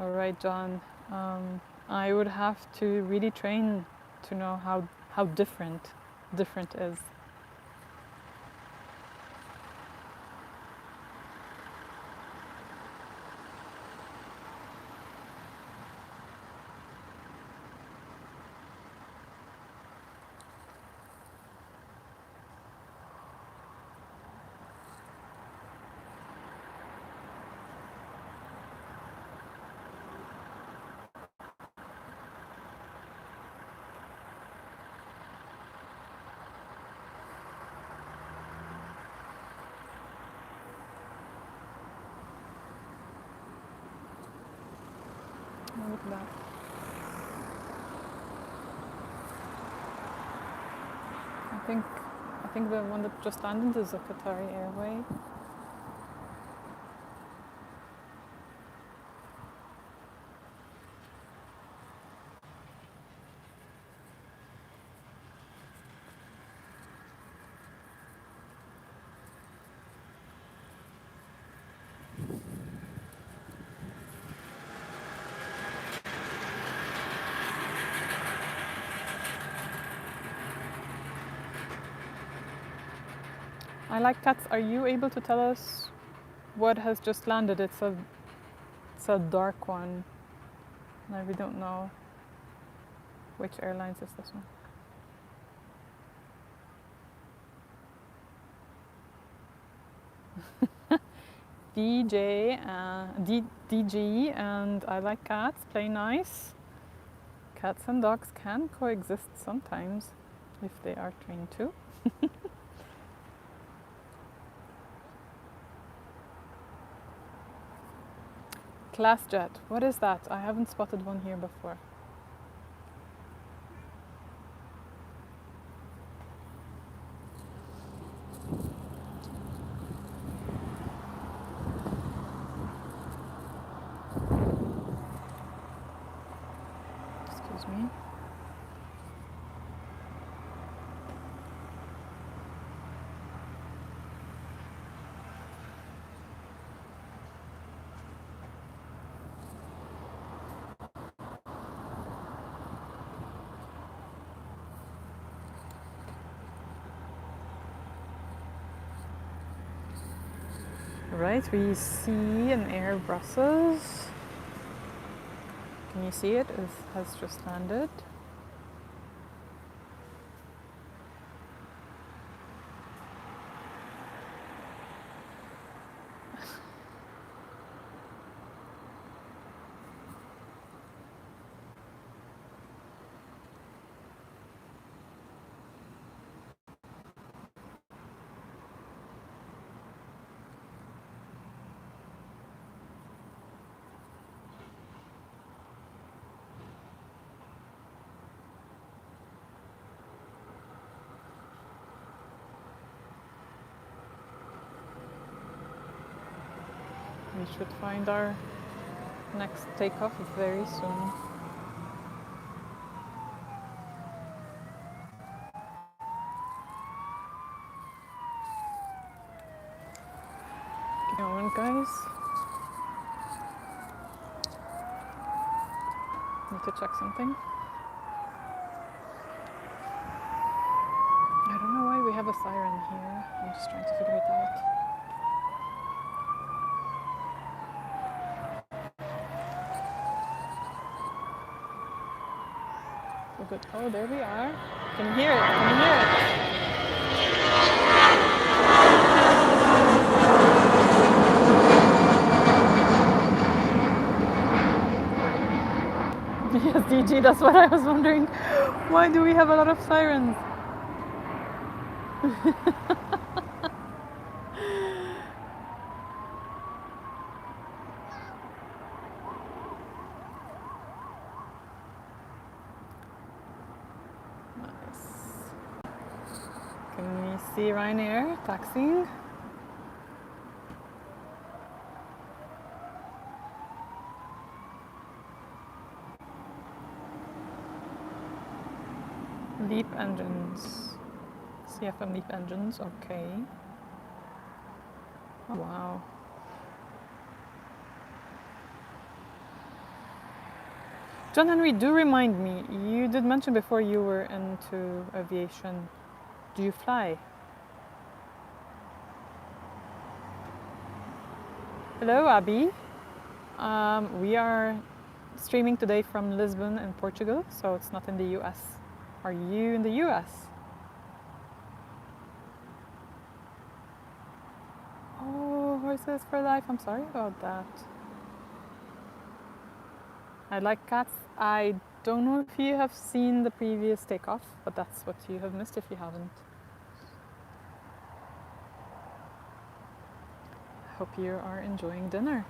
All right, John. I would have to really train to know how different is. Look at that. I think the one that just landed is a Qatari Airway. I like cats. Are you able to tell us what has just landed? It's a dark one. I really don't know. Which airlines is this one? DG, and I like cats, play nice. Cats and dogs can coexist sometimes if they are trained to. Class jet, what is that? I haven't spotted one here before. Excuse me. Right, we see an Air Brussels. Can you see it? It has just landed. We should find our next takeoff very soon. Give me a moment, guys. Need to check something. I don't know why we have a siren here. I'm just trying to figure it out. So good. Oh, there we are. Can you hear it? Can you hear it? Yes, DG, that's what I was wondering. Why do we have a lot of sirens? Nice. Can we see Ryanair taxiing? Leap engines. CFM LEAP engines, okay. Oh, wow. John Henry, do remind me, you did mention before you were into aviation. Do you fly? Hello, Abby. We are streaming today from Lisbon in Portugal, so it's not in the US. Are you in the US? Oh, horses for life. I'm sorry about that. I like cats. I don't know if you have seen the previous takeoff, but that's what you have missed if you haven't. Hope you are enjoying dinner.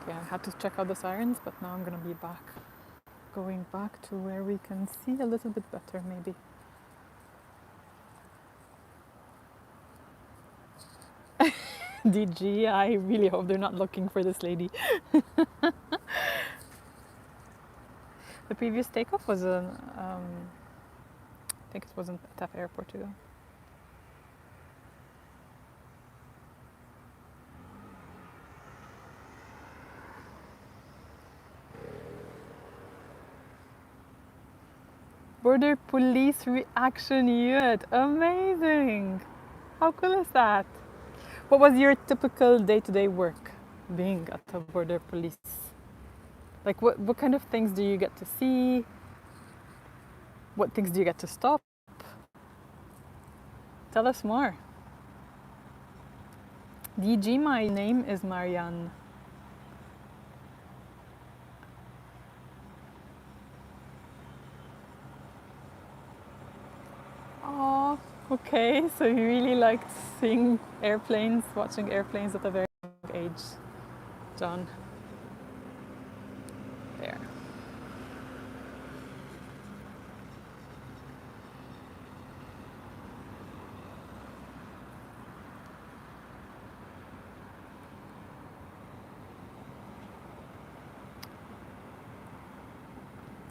Okay, I had to check out the sirens, but now I'm gonna be going back to where we can see a little bit better, maybe. DG, I really hope they're not looking for this lady. The previous takeoff was I think it wasn't at Airport too. Border Police Reaction Unit. Amazing. How cool is that? What was your typical day-to-day work being at the Border Police? Like what kind of things do you get to see? What things do you get to stop? Tell us more. DG, my name is Marianne. Oh, okay. So you really liked seeing airplanes, watching airplanes at a very young age, John. There.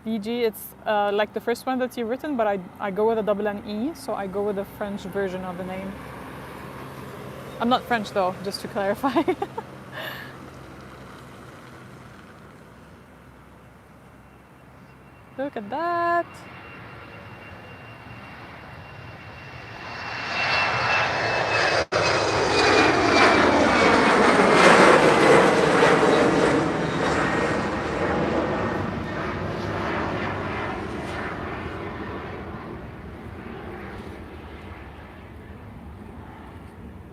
DG, it's like the first one that you've written, but I go with a double N-E, so I go with the French version of the name. I'm not French though, just to clarify. Look at that.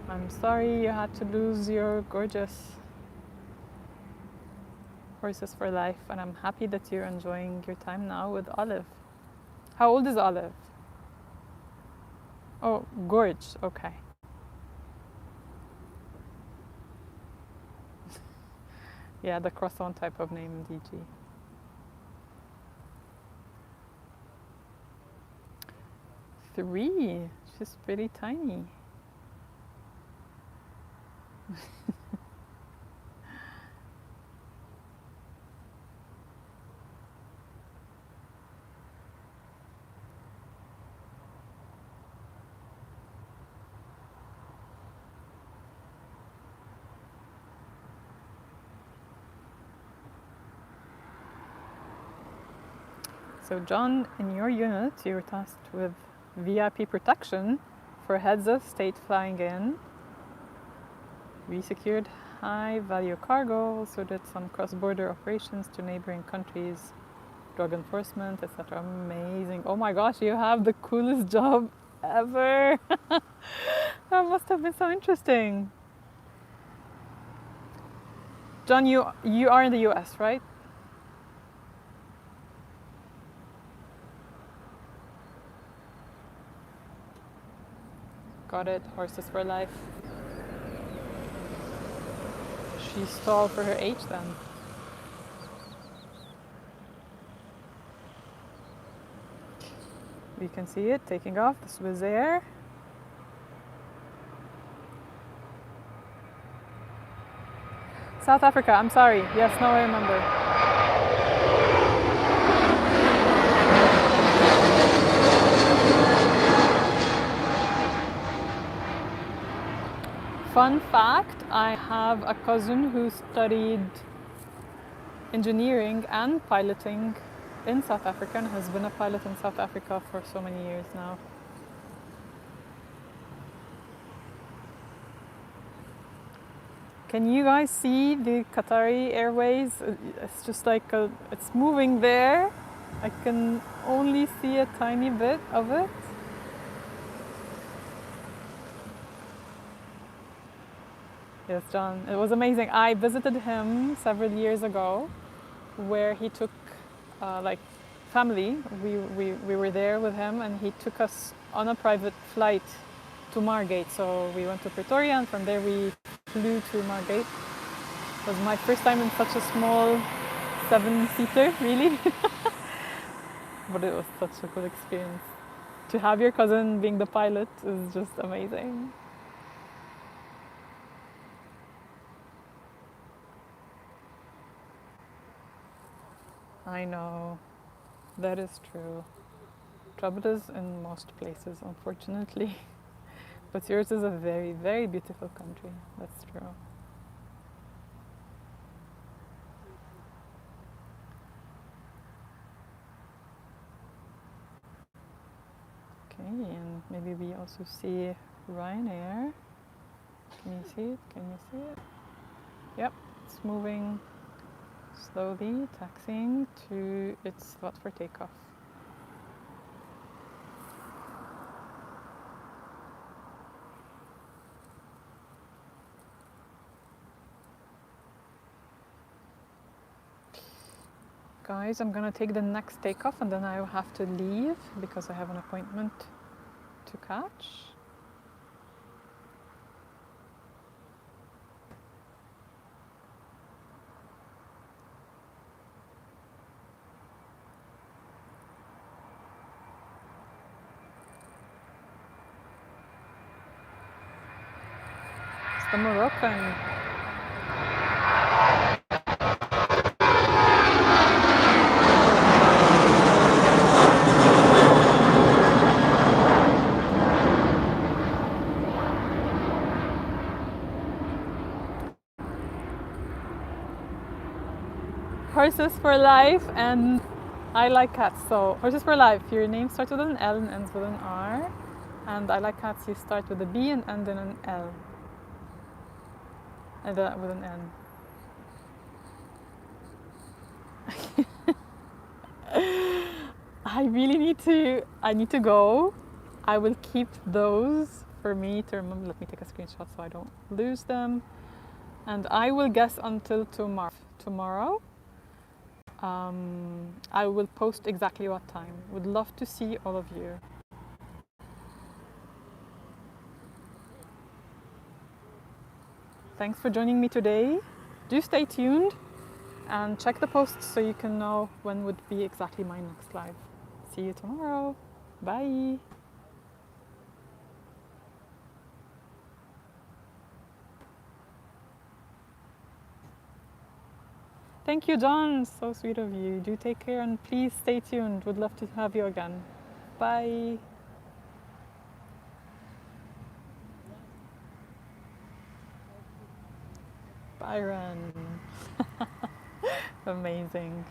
I'm sorry you had to lose your gorgeous horses for life, and I'm happy that you're enjoying your time now with Olive. How old is Olive? Oh, gorge, okay. Yeah, the croissant type of name, DG. 3, she's pretty tiny. So John, in your unit, you were tasked with VIP protection for heads of state flying in. We secured high-value cargo, also did some cross-border operations to neighboring countries, drug enforcement, etc. Amazing. Oh my gosh, you have the coolest job ever. That must have been so interesting. John, you are in the US, right? Got it. Horses for life. She's tall for her age then. You can see it taking off, the Swiss Air. South Africa, I'm sorry. Yes, now I remember. Fun fact, I have a cousin who studied engineering and piloting in South Africa and has been a pilot in South Africa for so many years now. Can you guys see the Qatari Airways? It's just like it's moving there. I can only see a tiny bit of it. Yes, John, it was amazing. I visited him several years ago where he took like family. We were there with him and he took us on a private flight to Margate. So we went to Pretoria and from there we flew to Margate. It was my first time in such a small 7-seater, really. But it was such a good experience. To have your cousin being the pilot is just amazing. I know, that is true. Trouble is in most places, unfortunately. But yours is a very, very beautiful country. That's true. Okay, and maybe we also see Ryanair. Can you see it? Can you see it? Yep, it's moving slowly, taxiing to its slot for takeoff. Guys, I'm gonna take the next takeoff and then I will have to leave because I have an appointment to catch. It's the Moroccan. Horses for life, and I like cats. So Horses for life, your name starts with an L and ends with an R. And I like cats, you start with a B and end in an L. And with an N. I really need to go. I will keep those for me to remember. Let me take a screenshot so I don't lose them. And I will guess until tomorrow. I will post exactly what time. Would love to see all of you. Thanks for joining me today. Do stay tuned and check the posts so you can know when would be exactly my next live. See you tomorrow. Bye. Thank you, John. So sweet of you. Do take care and please stay tuned. Would love to have you again. Bye. Byron. Amazing.